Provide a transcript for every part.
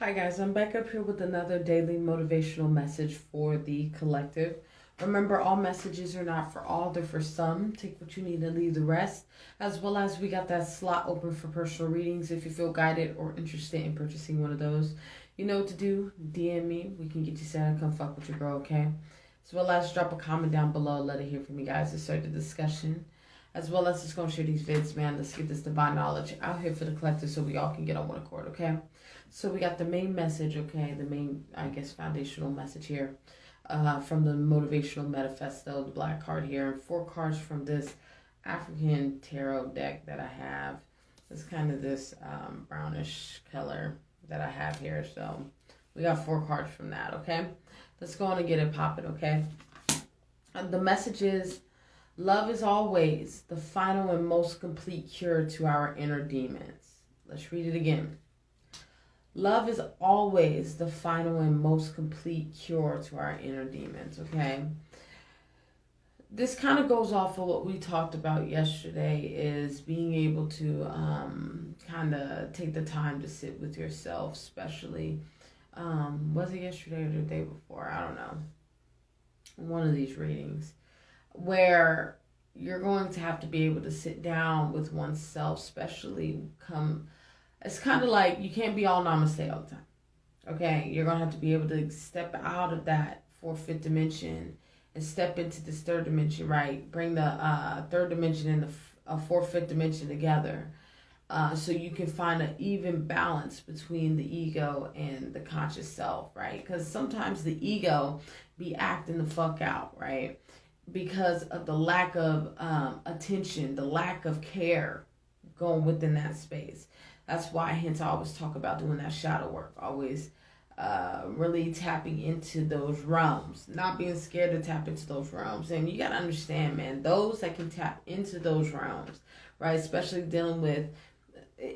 Hi guys, I'm back up here with another daily motivational message for the collective. Remember, all messages are not for all, they're for some. Take what you need and leave the rest. As well as we got that slot open for personal readings if you feel guided or interested in purchasing one of those. You know what to do. DM me. We can get you set and come fuck with your girl, okay? As well as drop a comment down below. Let it hear from you guys to start the discussion. As well as just going to share these vids, man. Let's get this divine knowledge out here for the collective so we all can get on one accord, okay? So we got the main message, okay? The main, I guess, foundational message here from the Motivational Manifesto, the black card here. And 4 cards from this African tarot deck that I have. It's kind of this brownish color that I have here. So we got 4 cards from that, okay? Let's go on and get it popping, okay? The message is, love is always the final and most complete cure to our inner demons. Let's read it again. Love is always the final and most complete cure to our inner demons, okay? This kind of goes off of what we talked about yesterday, is being able to kind of take the time to sit with yourself, especially, was it yesterday or the day before? I don't know. One of these readings, where you're going to have to be able to sit down with oneself, especially it's kind of like you can't be all namaste all the time, okay? You're going to have to be able to step out of that 4th, 5th dimension and step into this 3rd dimension, right? Bring the 3rd dimension and the 4th, 5th dimension together so you can find an even balance between the ego and the conscious self, right? Because sometimes the ego be acting the fuck out, right? Because of the lack of attention, the lack of care going within that space. That's why, hence, I always talk about doing that shadow work. Always really tapping into those realms. Not being scared to tap into those realms. And you got to understand, man, those that can tap into those realms, right? Especially dealing with,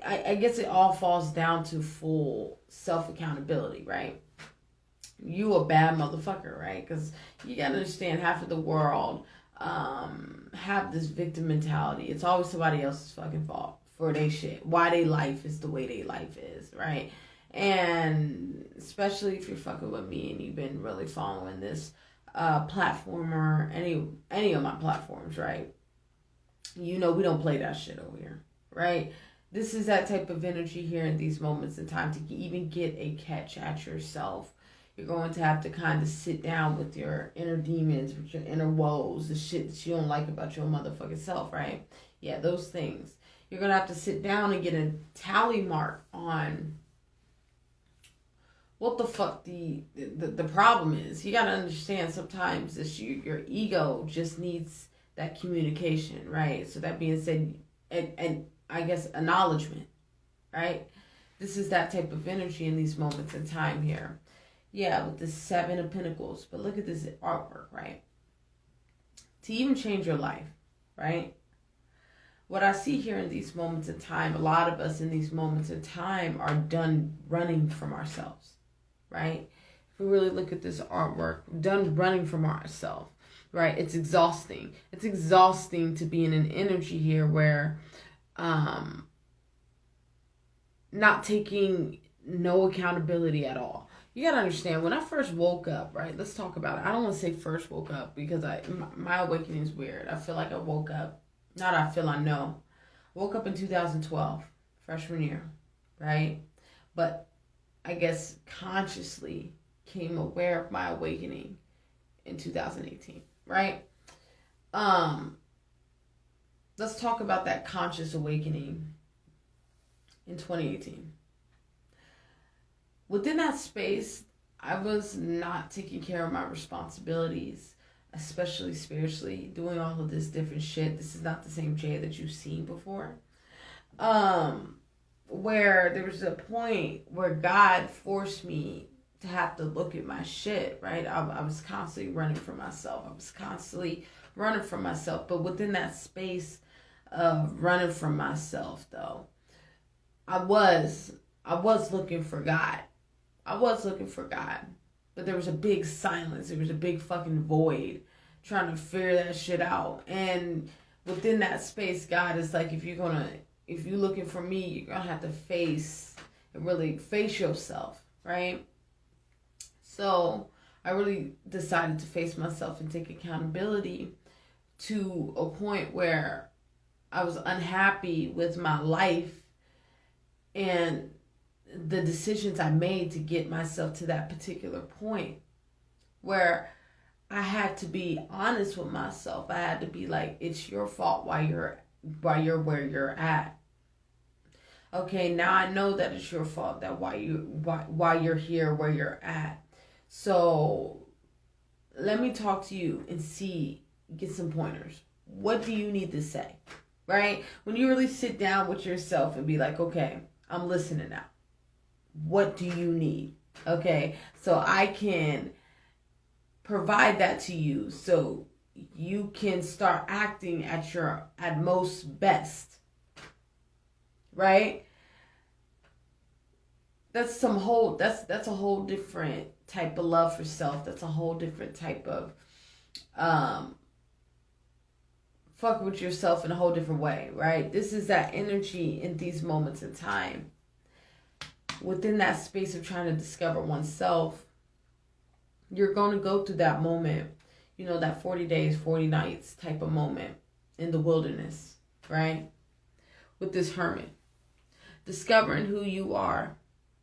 I guess it all falls down to full self-accountability, right? You a bad motherfucker, right? Because you got to understand, half of the world have this victim mentality. It's always somebody else's fucking fault for their shit. Why their life is the way their life is, right? And especially if you're fucking with me and you've been really following this platform or any of my platforms, right? You know we don't play that shit over here, right? This is that type of energy here in these moments in time. To even get a catch at yourself, you're going to have to kind of sit down with your inner demons, with your inner woes, the shit that you don't like about your motherfucking self, right? Yeah, those things. You're going to have to sit down and get a tally mark on what the fuck the problem is. You got to understand sometimes that your ego just needs that communication, right? So that being said, and I guess acknowledgement, right? This is that type of energy in these moments in time here. Yeah, with the 7 of Pentacles. But look at this artwork, right? To even change your life, right? What I see here in these moments in time, a lot of us in these moments in time are done running from ourselves, right? If we really look at this artwork, we're done running from ourselves, right? It's exhausting. It's exhausting to be in an energy here where not taking no accountability at all. You gotta understand, when I first woke up, right? Let's talk about it. I don't want to say first woke up because my awakening is weird. I feel like I woke up. Not I feel, I know. Woke up in 2012, freshman year, right? But I guess consciously came aware of my awakening in 2018, right? Let's talk about that conscious awakening in 2018. Within that space, I was not taking care of my responsibilities, especially spiritually, doing all of this different shit. This is not the same Jay that you've seen before. Where there was a point where God forced me to have to look at my shit, right? I was constantly running from myself. But within that space of running from myself, though, I was looking for God. But there was a big silence. There was a big fucking void trying to figure that shit out. And within that space, God is like, if you're looking for me, you're going to have to really face yourself, right? So I really decided to face myself and take accountability to a point where I was unhappy with my life and the decisions I made to get myself to that particular point where I had to be honest with myself. I had to be like, it's your fault why you're where you're at. Okay, now I know that it's your fault that why you're here where you're at. So let me talk to you and get some pointers. What do you need to say? Right? When you really sit down with yourself and be like, okay, I'm listening now. What do you need? Okay, so I can provide that to you so you can start acting at your at most best. Right? That's a whole different type of love for self. That's a whole different type of fuck with yourself in a whole different way, right? This is that energy in these moments in time. Within that space of trying to discover oneself, you're going to go through that moment, that 40 days, 40 nights type of moment in the wilderness, right? With this hermit. Discovering who you are.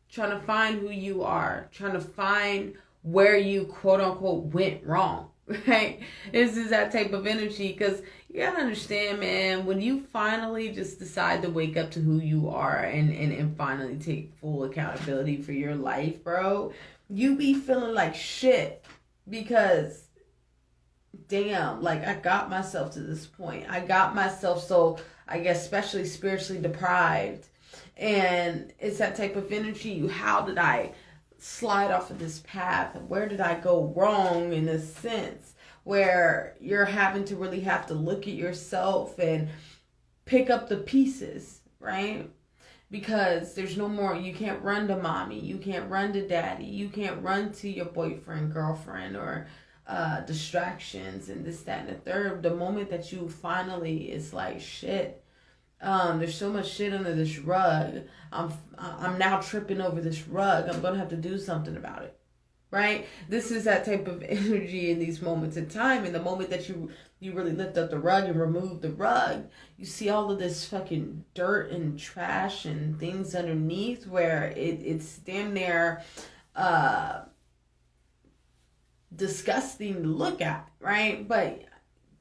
Trying to find who you are. Trying to find where you, quote unquote, went wrong, right? This is that type of energy because you got to understand, man, when you finally just decide to wake up to who you are and finally take full accountability for your life, bro, you be feeling like shit because, damn, like I got myself to this point. I got myself so, I guess, especially spiritually deprived. And it's that type of energy. How did I slide off of this path? Where did I go wrong in a sense? Where you're having to really have to look at yourself and pick up the pieces, right? Because there's no more, you can't run to mommy, you can't run to daddy, you can't run to your boyfriend, girlfriend, or distractions and this, that, and the third. The moment that you finally, it's like, shit, there's so much shit under this rug. I'm now tripping over this rug. I'm gonna have to do something about it, right? This is that type of energy in these moments in time. And the moment that you really lift up the rug and remove the rug, you see all of this fucking dirt and trash and things underneath where it's damn near disgusting to look at, right? But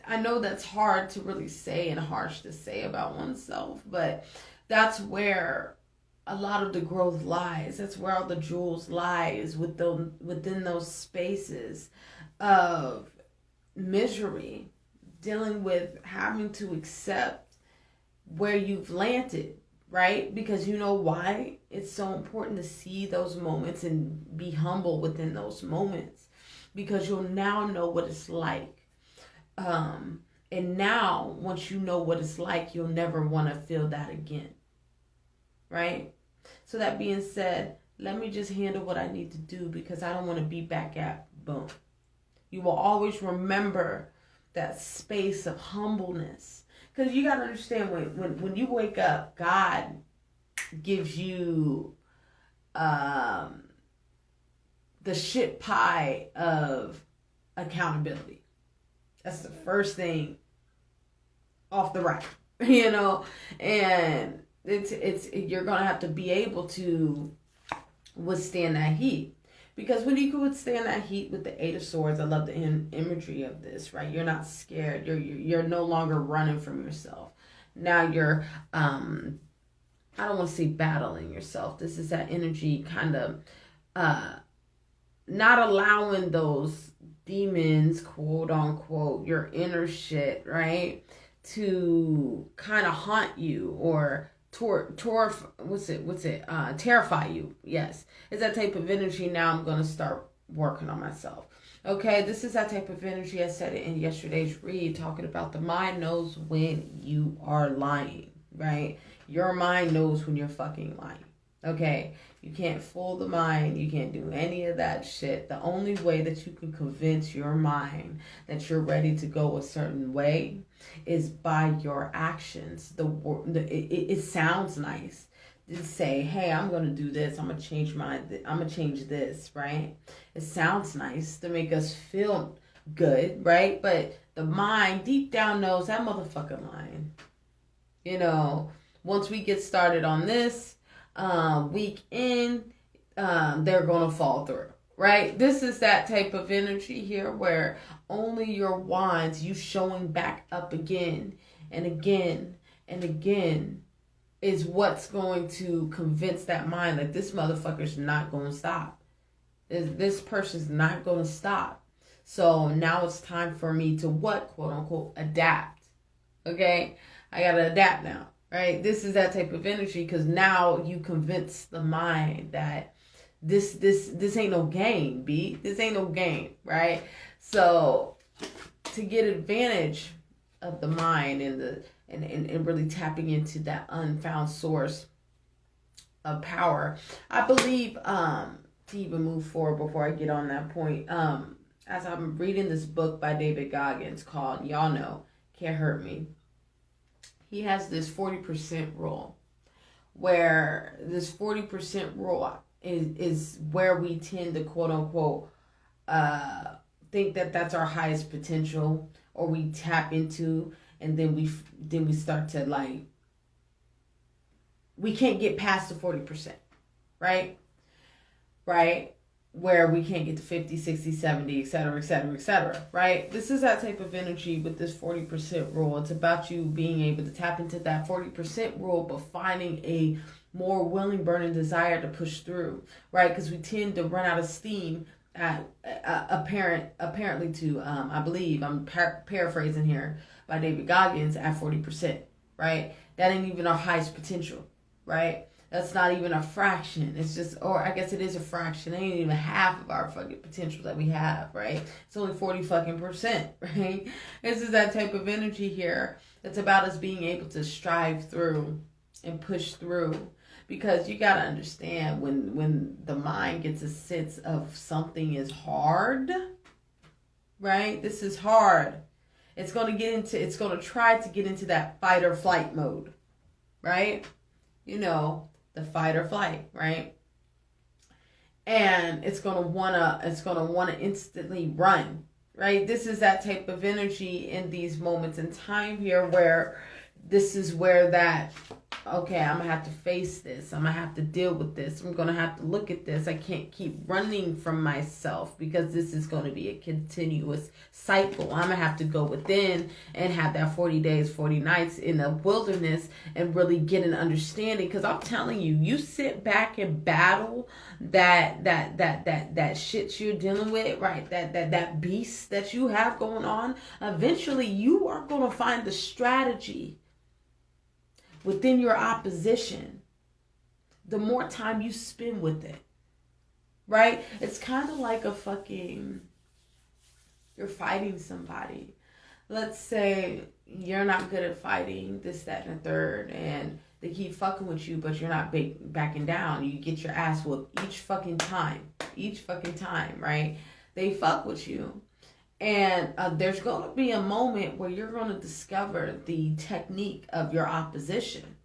I know that's hard to really say and harsh to say about oneself, but that's where a lot of the growth lies. That's where all the jewels lies within those spaces of misery, dealing with having to accept where you've landed, right? Because you know why? It's so important to see those moments and be humble within those moments, because you'll now know what it's like. And now, once you know what it's like, you'll never want to feel that again, right? So that being said, let me just handle what I need to do because I don't want to be back at boom. You will always remember that space of humbleness, because you got to understand when you wake up, God gives you the shit pie of accountability. That's the first thing off the rack, and you're gonna have to be able to withstand that heat, because when you can withstand that heat with the Eight of Swords, I love the imagery of this, right? You're not scared. You're no longer running from yourself. Now you're I don't want to say battling yourself. This is that energy kind of not allowing those demons, quote unquote, your inner shit, right, to kind of haunt you or terrify you. Yes, it's that type of energy. Now I'm gonna start working on myself. Okay, this is that type of energy. I said it in yesterday's read, talking about the mind knows when you are lying, right? Your mind knows when you're fucking lying. Okay, you can't fool the mind. You can't do any of that shit. The only way that you can convince your mind that you're ready to go a certain way is by your actions. It sounds nice say, hey, I'm going to do this. I'm going to change I'm going to change this, right? It sounds nice to make us feel good, right? But the mind deep down knows that motherfucker lying. You know, once we get started on this, week in, they're going to fall through, right? This is that type of energy here where only your wands, you showing back up again and again and again, is what's going to convince that mind that this motherfucker's not going to stop. This person's not going to stop. So now it's time for me to what, quote unquote, adapt. Okay? I got to adapt now, right? This is that type of energy because now you convince the mind that this ain't no game, B. This ain't no game, right? So to get advantage of the mind and really tapping into that unfound source of power, I believe, to even move forward before I get on that point, as I'm reading this book by David Goggins called Y'all Know, Can't Hurt Me, he has this 40% rule, where this 40% rule is where we tend to, quote unquote, think that that's our highest potential, or we tap into, and then we start to like, we can't get past the 40%, right? Right? Where we can't get to 50, 60, 70, et cetera, et cetera, et cetera, right? This is that type of energy with this 40% rule. It's about you being able to tap into that 40% rule, but finding a more willing, burning desire to push through, right? Because we tend to run out of steam apparently to, I believe, I'm paraphrasing here by David Goggins, at 40%, right? That ain't even our highest potential, right? That's not even a fraction. It's just, or I guess it is a fraction. It ain't even half of our fucking potential that we have, right? It's only 40%, right? This is that type of energy here. It's about us being able to strive through and push through. Because you got to understand, when the mind gets a sense of something is hard, right? This is hard. It's going to try to get into that fight or flight mode, right? You know, the fight or flight, right? And it's going to want to instantly run, right? This is that type of energy in these moments in time here, where this is where that, okay, I'm going to have to face this. I'm going to have to deal with this. I'm going to have to look at this. I can't keep running from myself, because this is going to be a continuous cycle. I'm going to have to go within and have that 40 days, 40 nights in the wilderness and really get an understanding. Because I'm telling you, you sit back and battle that shit you're dealing with, right? That beast that you have going on. Eventually, you are going to find the strategy within your opposition, the more time you spend with it, right? It's kind of like you're fighting somebody. Let's say you're not good at fighting, this, that, and the third, and they keep fucking with you, but you're not backing down. You get your ass whooped each fucking time, right? They fuck with you. And there's going to be a moment where you're going to discover the technique of your opposition.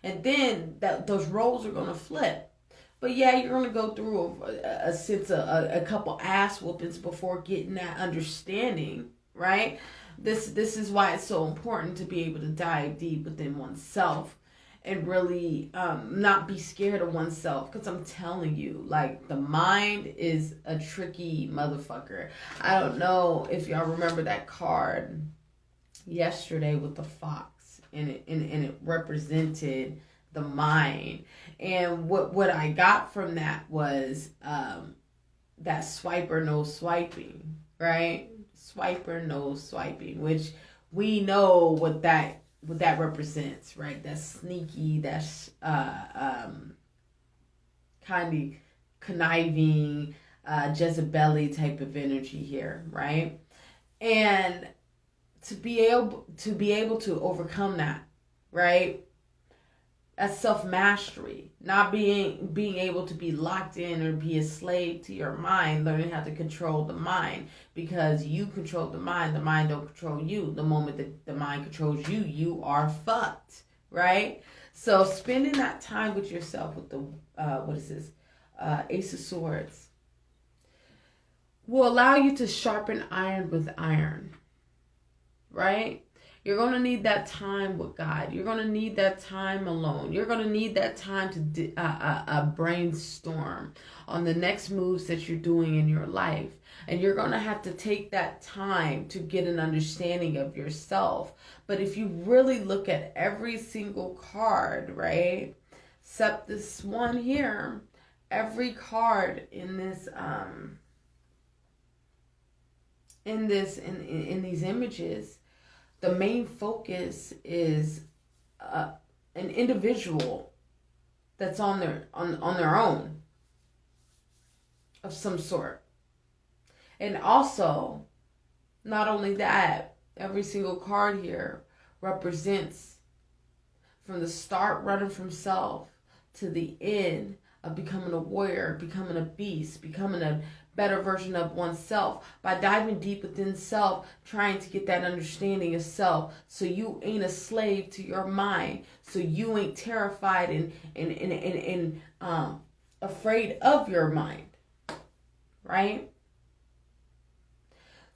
And then those roles are going to flip. But yeah, you're going to go through a sense of a couple ass whoopings before getting that understanding, right? This is why it's so important to be able to dive deep within oneself and really not be scared of oneself. Because I'm telling you, like, the mind is a tricky motherfucker. I don't know if y'all remember that card yesterday with the fox, and it represented the mind. And what I got from that was that swiper no swiping, right? Swiper no swiping, which we know what that represents, right? That's sneaky, that's kind of conniving, Jezebel-y type of energy here, right? And to be able to overcome that, right? That's self-mastery, not being able to be locked in or be a slave to your mind, learning how to control the mind, because you control the mind don't control you. The moment that the mind controls you, you are fucked, right? So spending that time with yourself with the, Ace of Swords will allow you to sharpen iron with iron, right? You're going to need that time with God. You're going to need that time alone. You're going to need that time to brainstorm on the next moves that you're doing in your life. And you're going to have to take that time to get an understanding of yourself. But if you really look at every single card, right, except this one here, every card in this, in these images, the main focus is an individual that's on their own of some sort. And also, not only that, every single card here represents from the start running from self to the end of becoming a warrior, becoming a beast, becoming a better version of oneself, by diving deep within self, trying to get that understanding of self, so you ain't a slave to your mind, so you ain't terrified and afraid of your mind, right?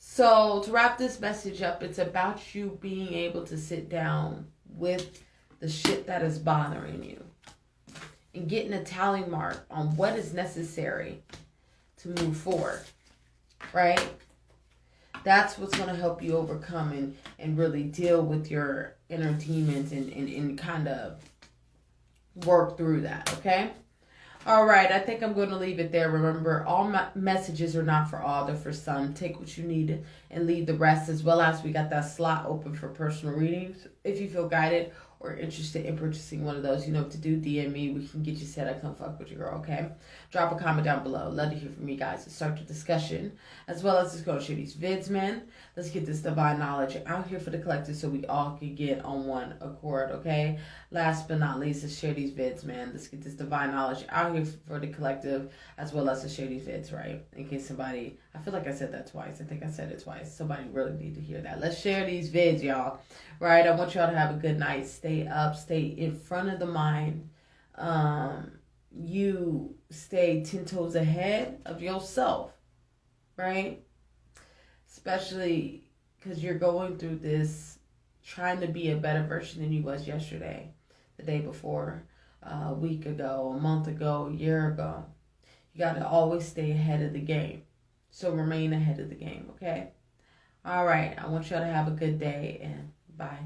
So to wrap this message up, it's about you being able to sit down with the shit that is bothering you and getting a tally mark on what is necessary to move forward, right? That's what's going to help you overcome and really deal with your inner demons and kind of work through that, okay? All right, I think I'm going to leave it there. Remember, all my messages are not for all, they're for some. Take what you need and leave the rest, as well as we got that slot open for personal readings. If you feel guided or interested in purchasing one of those, you know what to do. DM me. We can get you set up. Come fuck with your girl, okay? Drop a comment down below. Love to hear from you guys to start the discussion, as well as just go share these vids, man. Let's get this divine knowledge out here for the collective so we all can get on one accord, okay? Last but not least, let's share these vids, man. Let's get this divine knowledge out here for the collective, as well as to share these vids, right? In case somebody, I feel like I said that twice. I think I said it twice. Somebody really need to hear that. Let's share these vids, y'all. Right? I want y'all to have a good night. Stay up. Stay in front of the mind. You stay 10 toes ahead of yourself, right? Especially because you're going through this, trying to be a better version than you was yesterday, the day before, a week ago, a month ago, a year ago. You got to always stay ahead of the game. So remain ahead of the game, okay? All right. I want y'all to have a good day, and bye.